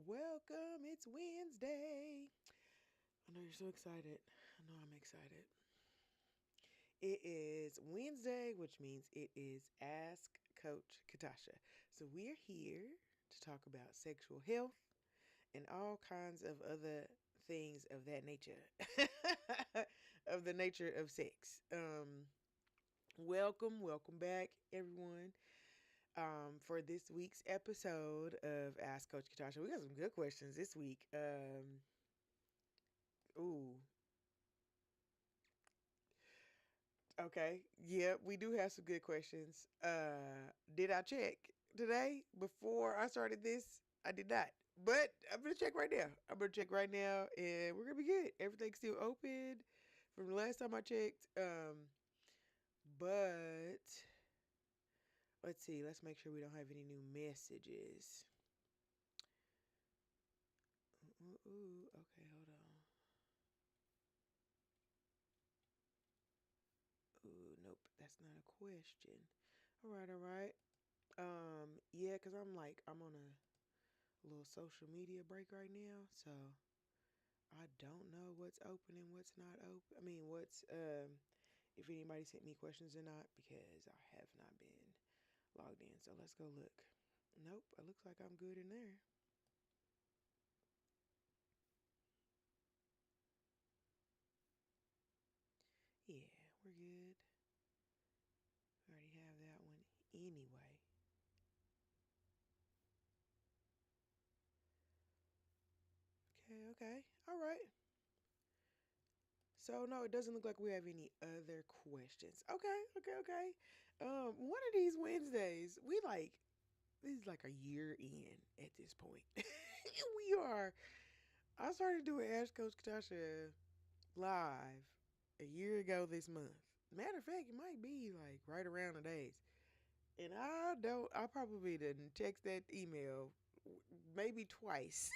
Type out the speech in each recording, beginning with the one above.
Welcome. It's Wednesday. I know you're so excited. I know I'm excited. It is Wednesday, which means it is Ask Coach Catasha. So we're here to talk about sexual health and all kinds of other things of that nature, of the nature of sex. Welcome back, everyone. For this week's episode of Ask Coach Katasha. We got some good questions this week. Ooh, okay. Yeah, we do have some good questions. Did I check today before I started this? I did not. But I'm gonna check right now. And we're gonna be good. Everything's still open from the last time I checked. But let's see. Let's make sure we don't have any new messages. Ooh, okay, hold on. Ooh, nope, that's not a question. All right. Yeah, cause I'm on a little social media break right now, so I don't know what's open and what's not open. I mean, what's if anybody sent me questions or not, because I have not been logged in. So let's go look. Nope, it looks like I'm good in there. Yeah, we're good. We already have that one anyway. Okay. All right. So no, it doesn't look like we have any other questions. Okay. One of these Wednesdays, this is like a year in at this point. we are. I started doing Ask Coach Katasha live a year ago this month. Matter of fact, it might be like right around the days. And I don't. I probably didn't text that email maybe twice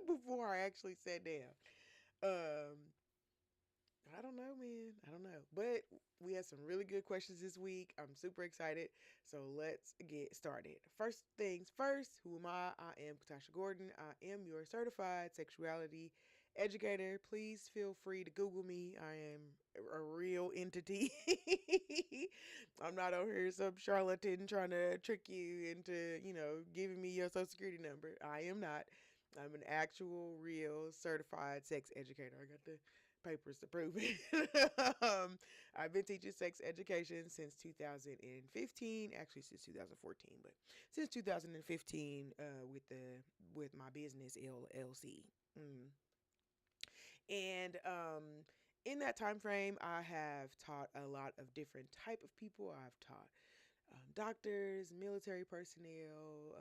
before I actually sat down. Um, I don't know, man. I don't know. But we had some really good questions this week. I'm super excited. So let's get started. First things first, who am I? I am Catasha Gordon. I am your certified sexuality educator. Please feel free to Google me. I am a real entity. I'm not over here some charlatan trying to trick you into, giving me your social security number. I am not. I'm an actual, real, certified sex educator. I got the papers to prove it. I've been teaching sex education since 2015, actually since 2014, but since 2015 with my business LLC. And in that time frame, I have taught a lot of different type of people. I've taught doctors, military personnel,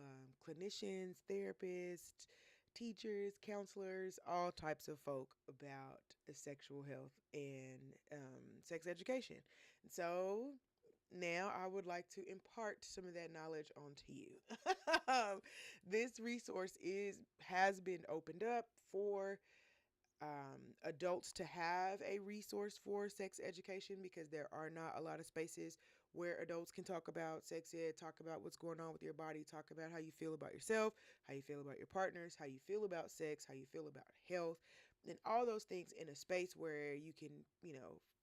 clinicians, therapists, teachers, counselors, all types of folk about sexual health and sex education. And so now I would like to impart some of that knowledge onto you. This resource has been opened up for adults to have a resource for sex education, because there are not a lot of spaces where adults can talk about sex ed, talk about what's going on with your body, talk about how you feel about yourself, how you feel about your partners, how you feel about sex, how you feel about health, and all those things in a space where you can,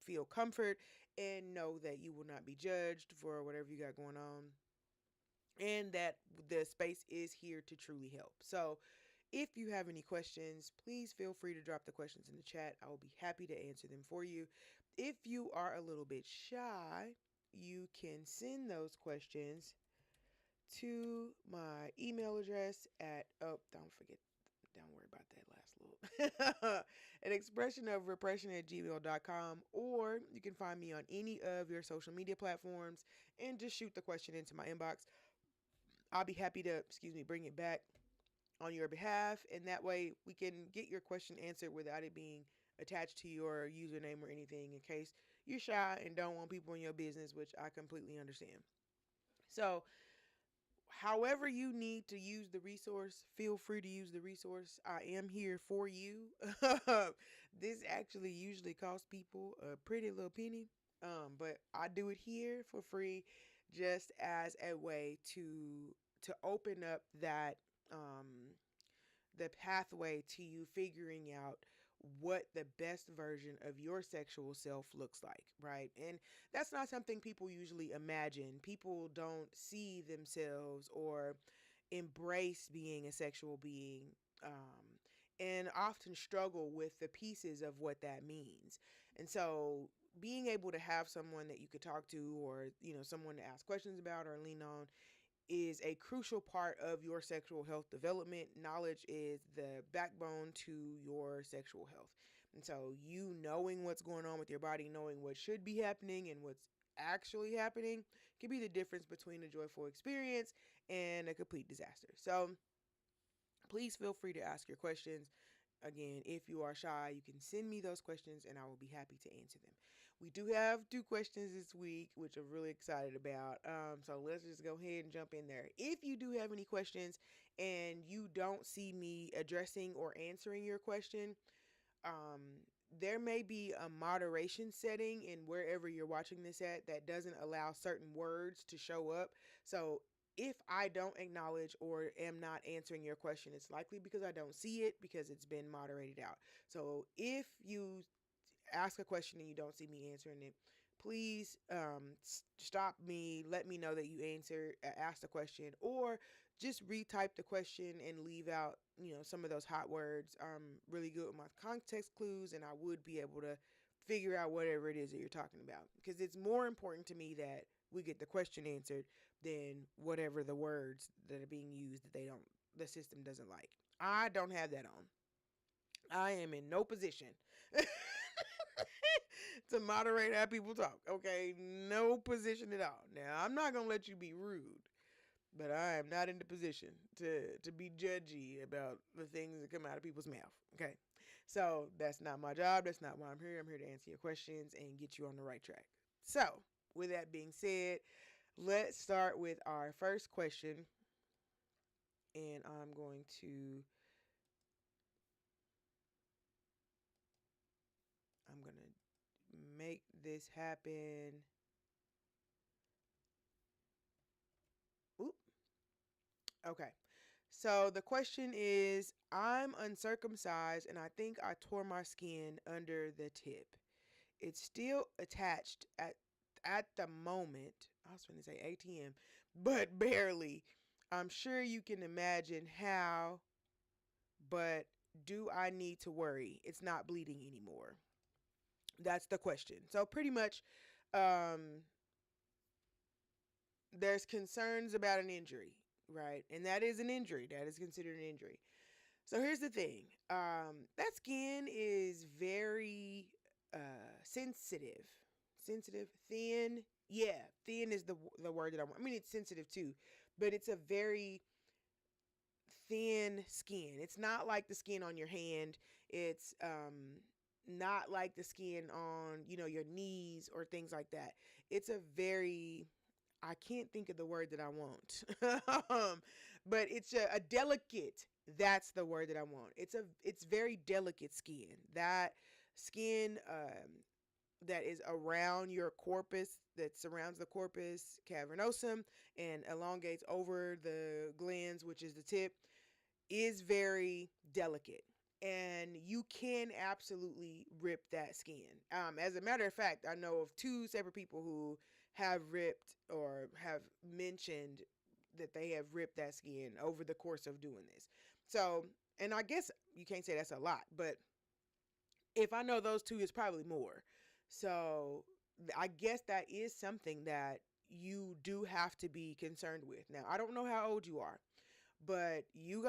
feel comfort and know that you will not be judged for whatever you got going on, and that the space is here to truly help. So if you have any questions, please feel free to drop the questions in the chat. I will be happy to answer them for you. If you are a little bit shy, you can send those questions to my email address at, don't worry about that last little, an expression of repression at gmail.com, or you can find me on any of your social media platforms and just shoot the question into my inbox. I'll be happy to, bring it back on your behalf, and that way we can get your question answered without it being attached to your username or anything, in case you're shy and don't want people in your business, which I completely understand. So however you need to use the resource, feel free to use the resource. I am here for you. This actually usually costs people a pretty little penny, but I do it here for free, just as a way to open up that the pathway to you figuring out what the best version of your sexual self looks like, right? And that's not something people usually imagine. People don't see themselves or embrace being a sexual being, and often struggle with the pieces of what that means. And so being able to have someone that you could talk to, or someone to ask questions about or lean on, is a crucial part of your sexual health development. Knowledge is the backbone to your sexual health. And so, you knowing what's going on with your body, knowing what should be happening and what's actually happening, can be the difference between a joyful experience and a complete disaster. So, please feel free to ask your questions. Again, if you are shy, you can send me those questions and I will be happy to answer them. We do have 2 questions this week, which I'm really excited about. So let's just go ahead and jump in there. If you do have any questions and you don't see me addressing or answering your question, there may be a moderation setting in wherever you're watching this at that doesn't allow certain words to show up. So if I don't acknowledge or am not answering your question, it's likely because I don't see it, because it's been moderated out. So if you ask a question and you don't see me answering it, please stop me, let me know that you asked the question, or just retype the question and leave out some of those hot words. I'm really good with my context clues, and I would be able to figure out whatever it is that you're talking about, because it's more important to me that we get the question answered than whatever the words that are being used that the system doesn't like. I don't have that on. I am in no position to moderate how people talk. Okay, no position at all. Now, I'm not gonna let you be rude, but I am not in the position to be judgy about the things that come out of people's mouth. Okay, so that's not my job. That's not why I'm here. I'm here to answer your questions and get you on the right track. So, with that being said, let's start with our first question, and I'm going to make this happen. Oop. Okay. So the question is, I'm uncircumcised and I think I tore my skin under the tip. It's still attached at the moment. I was going to say ATM, but barely. I'm sure you can imagine how, but do I need to worry? It's not bleeding anymore. That's the question. So pretty much, um, there's concerns about an injury, right? And that is an injury. That is considered an injury. So here's the thing. That skin is very sensitive. Sensitive, thin. Yeah, thin is the word that I want. I mean, it's sensitive too, but it's a very thin skin. It's not like the skin on your hand. It's not like the skin on, your knees or things like that. It's a very, I can't think of the word that I want. But it's a delicate, that's the word that I want. It's very delicate skin. That skin that is around your corpus, that surrounds the corpus cavernosum and elongates over the glans, which is the tip, is very delicate. And you can absolutely rip that skin. As a matter of fact, I know of 2 separate people who have ripped or have mentioned that they have ripped that skin over the course of doing this. So, and I guess you can't say that's a lot, but if I know those 2, it's probably more. So I guess that is something that you do have to be concerned with. Now, I don't know how old you are, but you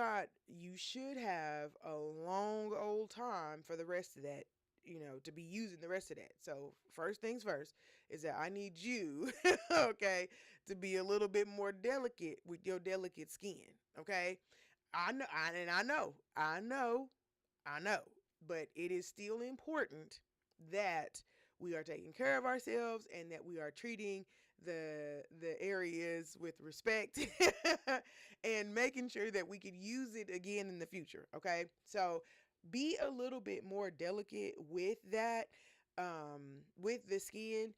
should have a long old time for the rest of that, to be using the rest of that. So first things first is that I need you, okay, to be a little bit more delicate with your delicate skin. Okay. I know, but it is still important that we are taking care of ourselves and that we are treating the areas with respect and making sure that we can use it again in the future. Okay, so be a little bit more delicate with that. With the skin,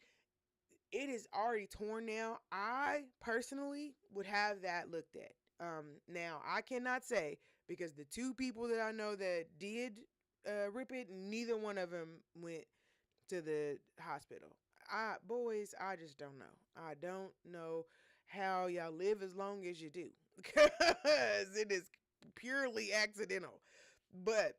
it is already torn now. I personally would have that looked at. Now I cannot say, because the two people that I know that did rip it, neither one of them went to the hospital. Boys, I just don't know. I don't know how y'all live as long as you do, because it is purely accidental. But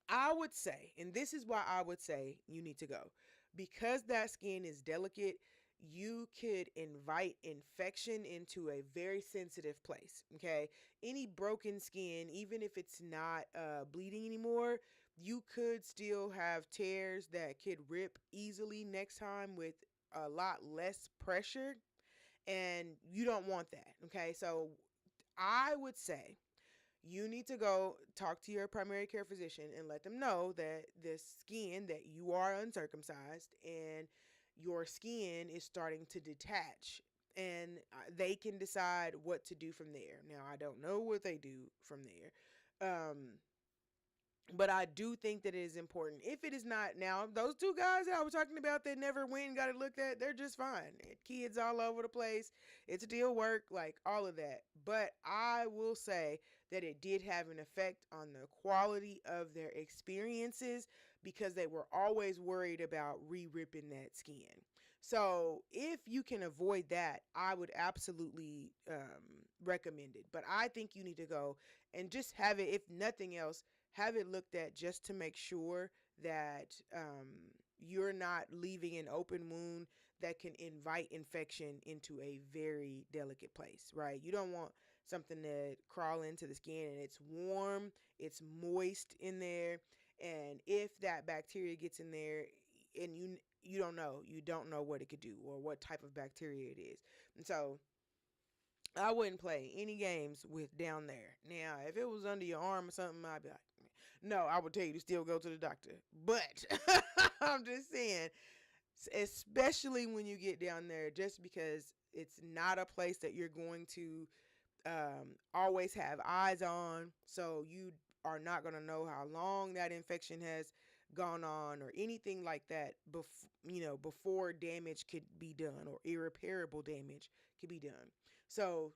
I would say, and this is why I would say you need to go, because that skin is delicate. You could invite infection into a very sensitive place. Okay, any broken skin, even if it's not bleeding anymore, you could still have tears that could rip easily next time with a lot less pressure, and you don't want that. Okay, so I would say you need to go talk to your primary care physician and let them know that the skin, that you are uncircumcised and your skin is starting to detach, and they can decide what to do from there. Now, I don't know what they do from there. But I do think that it is important. If it is not, now, those two guys that I was talking about that never went and got it looked at, they're just fine. Kids all over the place. It's still work, like all of that. But I will say that it did have an effect on the quality of their experiences, because they were always worried about re-ripping that skin. So if you can avoid that, I would absolutely recommend it. But I think you need to go and just have it, if nothing else, have it looked at, just to make sure that you're not leaving an open wound that can invite infection into a very delicate place, right? You don't want something to crawl into the skin, and it's warm, it's moist in there, and if that bacteria gets in there, and you don't know what it could do or what type of bacteria it is. And so I wouldn't play any games with down there. Now, if it was under your arm or something, I'd be like, no, I would tell you to still go to the doctor. But I'm just saying, especially when you get down there, just because it's not a place that you're going to always have eyes on. So you are not going to know how long that infection has gone on or anything like that before damage could be done, or irreparable damage could be done. So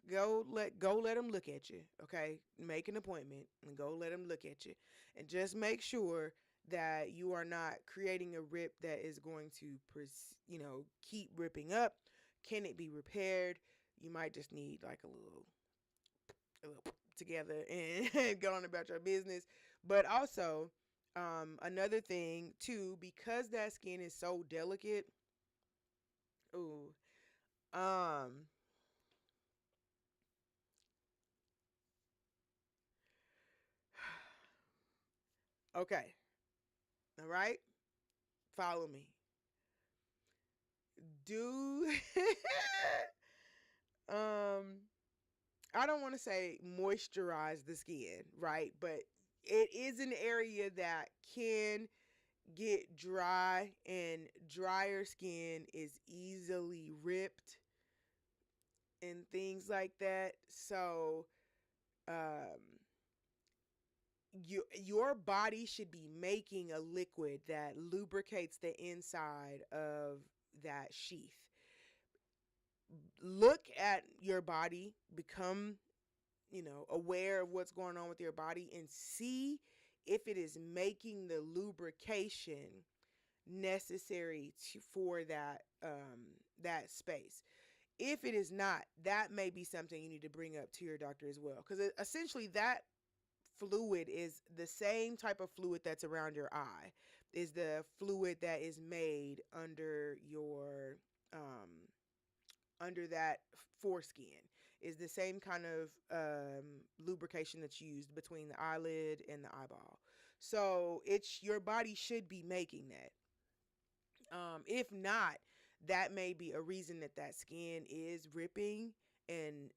go let them look at you. Okay, make an appointment and go let them look at you, and just make sure that you are not creating a rip that is going to keep ripping up. Can it be repaired? You might just need like a little together and go on about your business. But also, another thing too, because that skin is so delicate. Ooh, um, okay, all right, follow me. Do um I don't want to say moisturize the skin, right? But it is an area that can get dry, and drier skin is easily ripped and things like that. So, um, your body should be making a liquid that lubricates the inside of that sheath. Look at your body, become aware of what's going on with your body, and see if it is making the lubrication necessary for that space. If it is not, that may be something you need to bring up to your doctor as well, because essentially that fluid is the same type of fluid that's around your eye, is the fluid that is made um under that foreskin, is the same kind of lubrication that's used between the eyelid and the eyeball. So it's your body should be making that. If not, that may be a reason that skin is ripping, and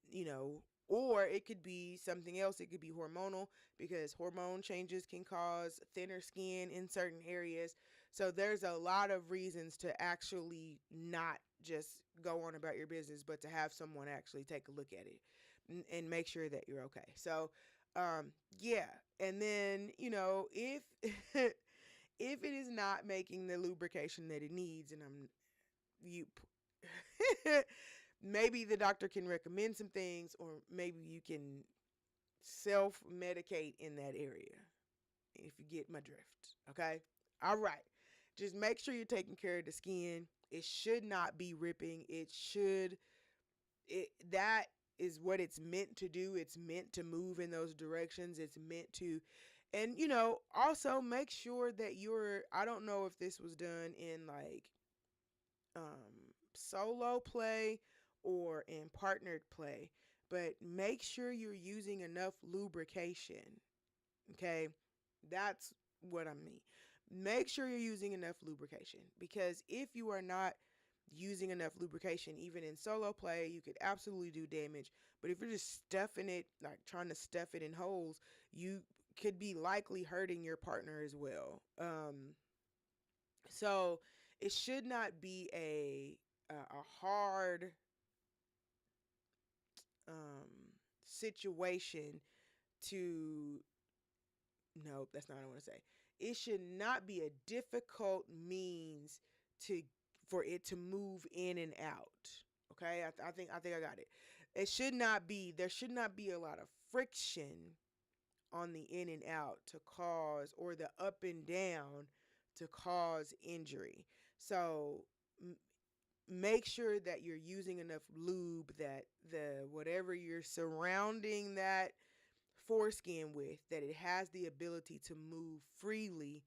or it could be something else. It could be hormonal, because hormone changes can cause thinner skin in certain areas. So there's a lot of reasons to actually not just go on about your business, but to have someone actually take a look at it and make sure that you're okay. So, yeah. And then, if if it is not making the lubrication that it needs, and I'm you maybe the doctor can recommend some things, or maybe you can self medicate in that area, if you get my drift. Okay. All right. Just make sure you're taking care of the skin. It should not be ripping. That is what it's meant to do. It's meant to move in those directions. It's meant to, and also make sure that I don't know if this was done in like solo play or in partnered play, but make sure you're using enough lubrication. Okay, that's what I mean. Make sure you're using enough lubrication, because if you are not using enough lubrication, even in solo play, you could absolutely do damage. But if you're just stuffing it, like trying to stuff it in holes, you could be likely hurting your partner as well. So it should not be a hard situation to. No, that's not what I want to say. It should not be a difficult means to for it to move in and out. Okay, I think I got it. It should not be. There should not be a lot of friction on the in and out to cause, or the up and down to cause injury. So make sure that you're using enough lube, that the whatever you're surrounding that foreskin with, that it has the ability to move freely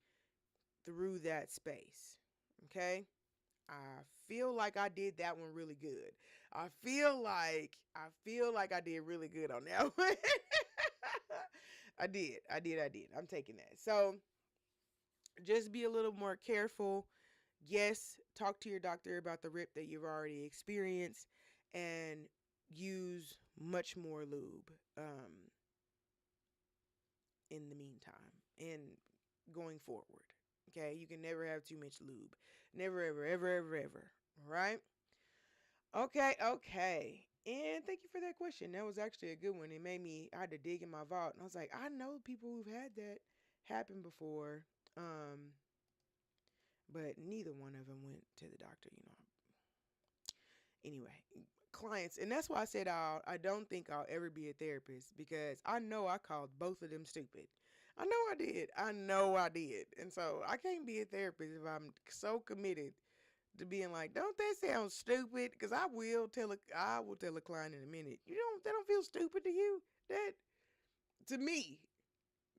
through that space. Okay? I feel like I did that one really good. I feel like I did really good on that one. I did. I'm taking that. So just be a little more careful. Yes, talk to your doctor about the rip that you've already experienced, and use much more lube in the meantime and going forward. Okay, you can never have too much lube. Never, ever, ever, ever, ever. All right. Okay. And thank you for that question. That was actually a good one. I had to dig in my vault, and I was like, I know people who've had that happen before. But neither one of them went to the doctor. Anyway, clients, and that's why I said I don't think I'll ever be a therapist, because I know I called both of them stupid. I know I did. And so I can't be a therapist if I'm so committed to being like, don't that sound stupid? Because I will tell a client in a minute. That don't feel stupid to you? That to me,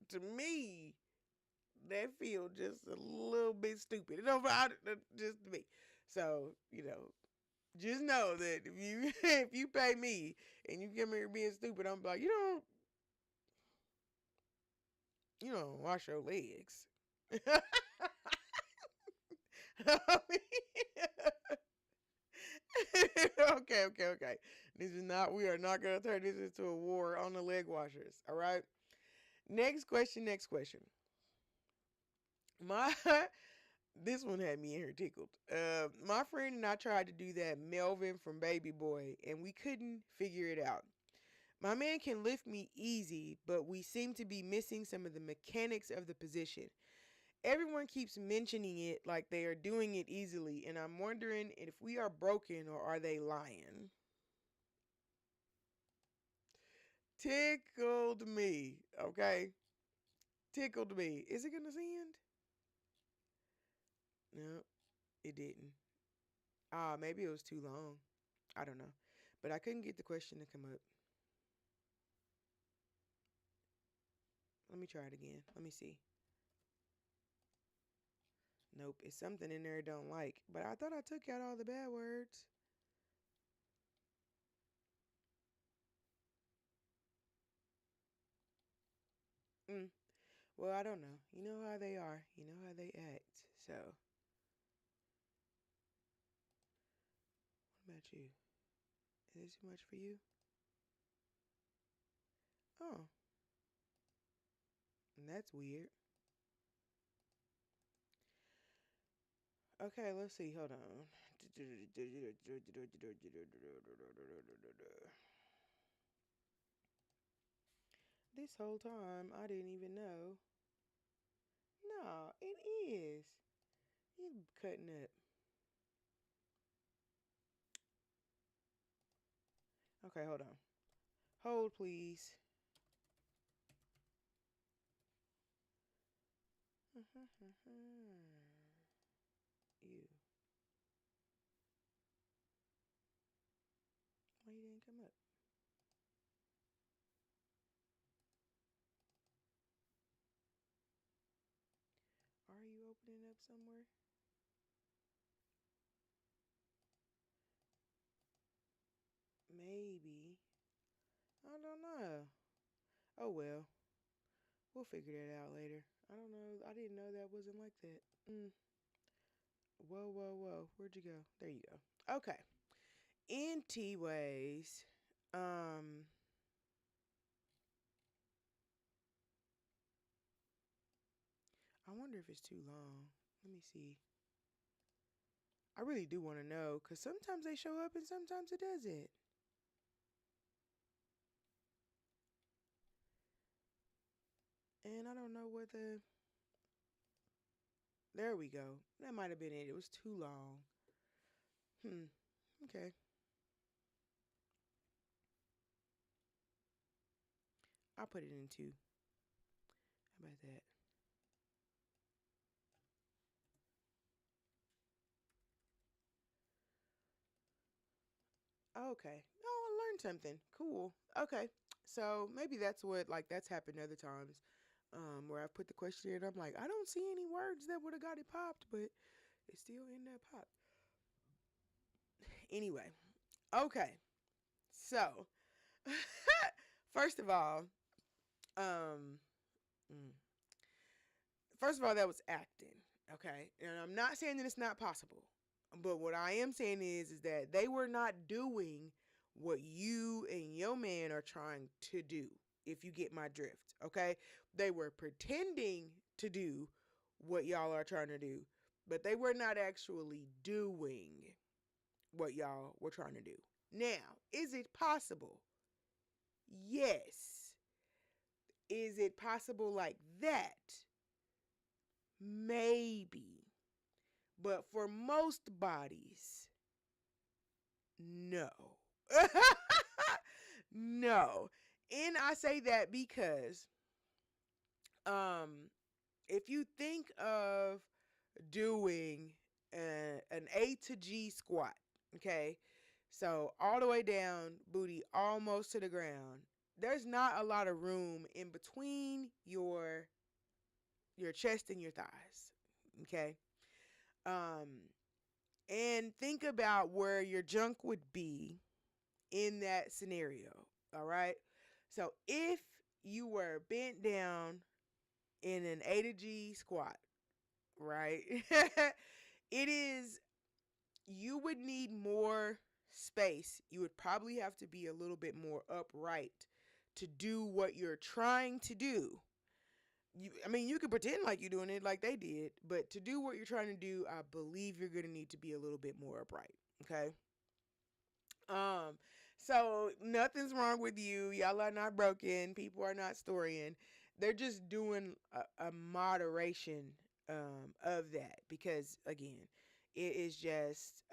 to me, that feel just a little bit stupid. It don't just to me. So just know that if you if you pay me and you come here being stupid, I'm like, you don't wash your legs. Okay. We are not going to turn this into a war on the leg washers. All right. Next question. My This one had me in here tickled. My friend and I tried to do that Melvin from Baby Boy, and we couldn't figure it out. My man can lift me easy, but we seem to be missing some of the mechanics of the position. Everyone keeps mentioning it like they are doing it easily, and I'm wondering if we are broken or are they lying. Tickled me, okay? Tickled me. Is it gonna send? No, it didn't. Maybe it was too long. I don't know. But I couldn't get the question to come up. Let me try it again. Let me see. Nope, it's something in there I don't like. But I thought I took out all the bad words. Mm. Well, I don't know. You know how they are. You know how they act. So, what about you? Is this too much for you? Oh, that's weird. Okay, let's see. Hold on. This whole time, I didn't even know. No, it is. You cutting up. Okay, hold on. Hold, please. You. Why you didn't come up? Are you opening up somewhere? Maybe. I don't know. Oh well. We'll figure that out later. I don't know. I didn't know that wasn't like that. Whoa, whoa, whoa. Where'd you go? There you go. Okay. Anyways, um, I wonder if it's too long. Let me see. I really do want to know because sometimes they show up and sometimes it doesn't. And I don't know what the. There we go. That might have been it. It was too long. Okay. I'll put it in two. How about that? Okay. Oh, I learned something. Cool. Okay. So maybe that's what like that's happened other times. Where I put the question in, I'm like, I don't see any words that would have got it popped, but it's still in that pop. Anyway, okay. So first of all, um, mm, first of all, that was acting. Okay, and I'm not saying that it's not possible, but what I am saying is that they were not doing what you and your man are trying to do. If you get my drift, okay, they were pretending to do what y'all are trying to do, but they were not actually doing what y'all were trying to do. Now, is it possible? Yes. Is it possible like that? Maybe. But for most bodies, no. No. And I say that because um if you think of doing an A to G squat, okay? So all the way down, booty almost to the ground. There's not a lot of room in between your chest and your thighs, okay? Um and think about where your junk would be in that scenario, all right? So if you were bent down in an A to G squat, right? It is, you would need more space. You would probably have to be a little bit more upright to do what you're trying to do. I mean, you could pretend like you're doing it like they did, but to do what you're trying to do, I believe you're going to need to be a little bit more upright. Okay. Um, so nothing's wrong with you. Y'all are not broken. People are not storying. They're just doing a moderation of that because again, it is just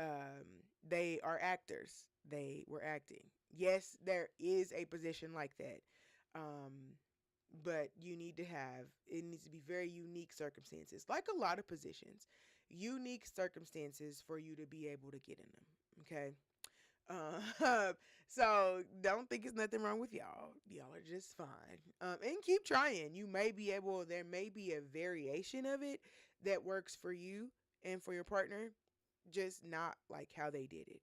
they are actors. They were acting. Yes, there is a position like that. Um, but you need to have it needs to be very unique circumstances. Like a lot of positions, unique circumstances for you to be able to get in them. Okay. So don't think it's nothing wrong with y'all. Y'all are just fine. And keep trying. You may be able, there may be a variation of it that works for you and for your partner, just not like how they did it.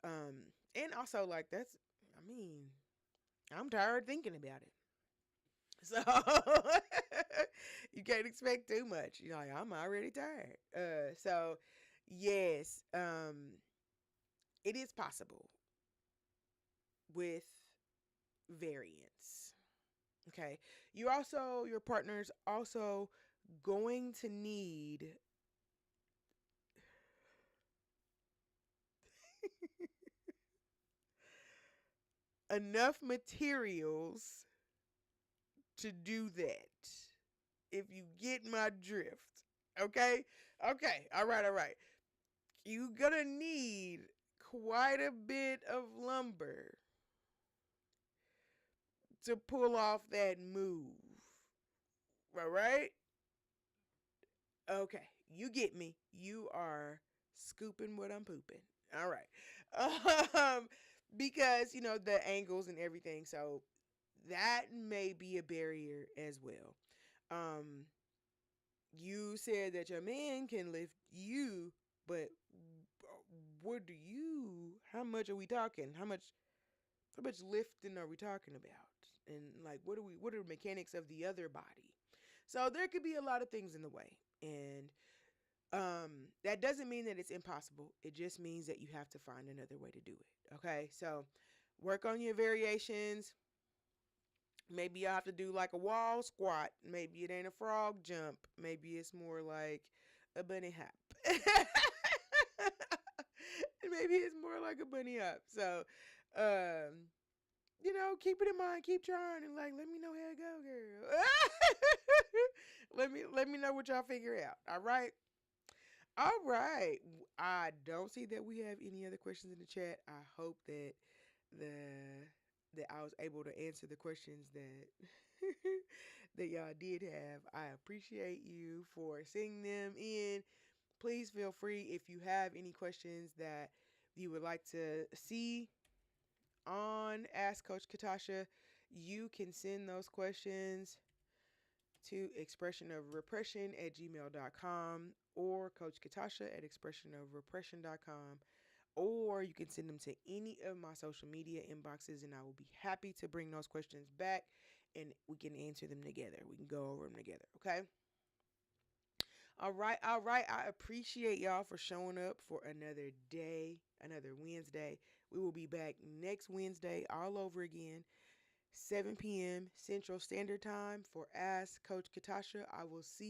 And also like that's, I mean, I'm tired thinking about it. So you can't expect too much. You're like, I'm already tired. So yes, it is possible with variance. Okay. Your partner's also going to need enough materials to do that. If you get my drift. Okay? Okay. All right. All right. You're going to need quite a bit of lumber to pull off that move. All right? Okay, you get me. You are scooping what I'm pooping. All right. Because, the angles and everything. So that may be a barrier as well. Um, you said that your man can lift you, but what do you, how much are we talking? How much lifting are we talking about? And like, what are the mechanics of the other body? So there could be a lot of things in the way. And that doesn't mean that it's impossible. It just means that you have to find another way to do it. Okay. So work on your variations. Maybe you have to do like a wall squat. Maybe it ain't a frog jump. Maybe it's more like a bunny hop. Maybe it's more like a bunny hop. So, keep it in mind, keep trying, and like, let me know how it go, girl. let me know what y'all figure out. All right. All right. I don't see that we have any other questions in the chat. I hope that the that I was able to answer the questions that that y'all did have. I appreciate you for sending them in. Please feel free if you have any questions that you would like to see on Ask Coach Catasha. You can send those questions to expressionofrepression@gmail.com or Coach Catasha at expressionofrepression.com. Or you can send them to any of my social media inboxes, and I will be happy to bring those questions back and we can answer them together. We can go over them together, okay? All right, all right. I appreciate y'all for showing up for another day, another Wednesday. We will be back next Wednesday all over again, 7 p.m. Central Standard Time for Ask Coach Catasha. I will see